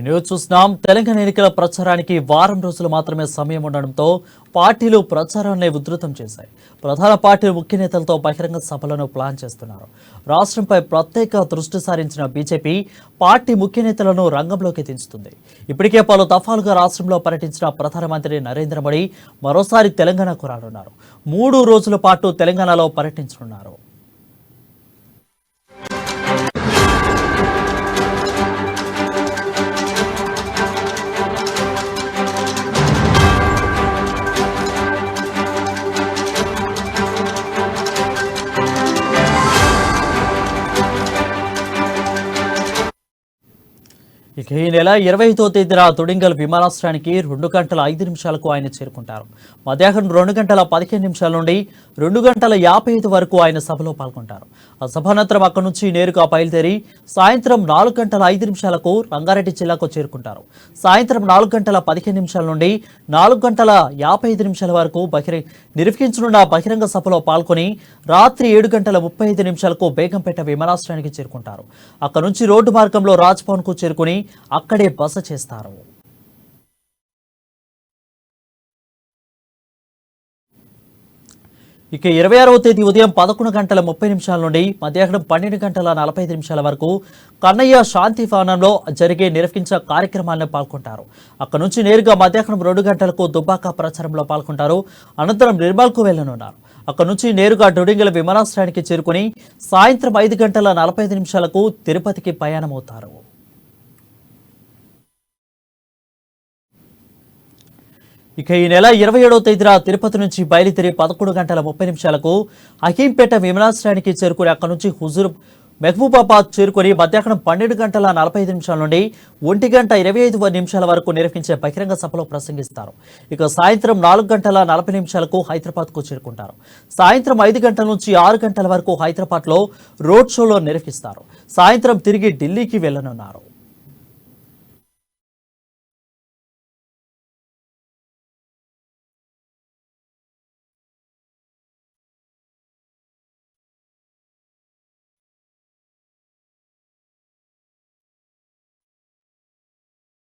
News చూస్తున్నాం. తెలంగాణ ఎన్నికల ప్రచారానికి వారం రోజులు మాత్రమే సమయం ఉండడంతో పార్టీలు ప్రచారాన్ని ఉధృతం చేశాయి. ప్రధాన పార్టీలు ముఖ్య నేతలతో బహిరంగ సభలను ప్లాన్ చేస్తున్నారు. రాష్ట్రంపై ప్రత్యేక దృష్టి సారించిన బీజేపీ పార్టీ ముఖ్య నేతలను రంగంలోకి దించుతుంది. ఇప్పటికే పలు దఫాలుగా రాష్ట్రంలో పర్యటించిన ప్రధానమంత్రి నరేంద్ర మోడీ మరోసారి తెలంగాణకు రానున్నారు. 3 రోజుల పాటు తెలంగాణలో పర్యటించనున్నారు. ఇక ఈ నెల 25వ తేదీన తొడింగల్ విమానాశ్రయానికి 2 గంటల 5 నిమిషాలకు ఆయన చేరుకుంటారు. మధ్యాహ్నం 2 గంటల 15 నిమిషాల నుండి 2 గంటల 55 వరకు ఆయన సభలో పాల్గొంటారు. ఆ సభ అనంతరం అక్కడి నుంచి నేరుగా బయలుదేరి సాయంత్రం 4 గంటల 5 నిమిషాలకు రంగారెడ్డి జిల్లాకు చేరుకుంటారు. సాయంత్రం 4 గంటల 15 నిమిషాల నుండి 4 గంటల 55 నిమిషాల వరకు నిర్వహించనున్న బహిరంగ సభలో పాల్గొని రాత్రి 7 గంటల 35 నిమిషాలకు బేగంపేట విమానాశ్రయానికి చేరుకుంటారు. అక్కడి నుంచి రోడ్డు మార్గంలో రాజ్భవన్ కు చేరుకుని అక్కడే బస చేస్తారు. ఇక 26వ తేదీ ఉదయం 11 గంటల 30 నిమిషాల నుండి మధ్యాహ్నం 12 గంటల 45 నిమిషాల వరకు కన్నయ్య శాంతి భవనంలో నిర్వహించే కార్యక్రమాల్లో పాల్గొంటారు. అక్కడ నుంచి నేరుగా మధ్యాహ్నం 2 గంటలకు దుబ్బాక ప్రచారంలో పాల్గొంటారు. అనంతరం నిర్మల్కు వెళ్లనున్నారు. అక్కడ నుంచి నేరుగా తొడింగల్ విమానాశ్రయానికి చేరుకుని సాయంత్రం 5 గంటల 45 నిమిషాలకు తిరుపతికి ప్రయాణమవుతారు. ఇక ఈ నెల 27వ తేదీన తిరుపతి నుంచి బయలుదేరి 11 గంటల 30 నిమిషాలకు హకీంపేట విమానాశ్రయానికి చేరుకుని అక్కడి నుంచి హుజూర్ మహబూబాబాద్ చేరుకుని మధ్యాహ్నం 12 గంటల 45 నిమిషాల నుండి 1 గంట 25 నిమిషాల వరకు నిర్వహించే బహిరంగ సభలో ప్రసంగిస్తారు. ఇక సాయంత్రం 4 గంటల 40 నిమిషాలకు హైదరాబాద్కు చేరుకుంటారు. సాయంత్రం 5 గంటల నుంచి 6 గంటల వరకు హైదరాబాద్లో రోడ్ షోలో నిర్వహిస్తారు. సాయంత్రం తిరిగి ఢిల్లీకి వెళ్లనున్నారు.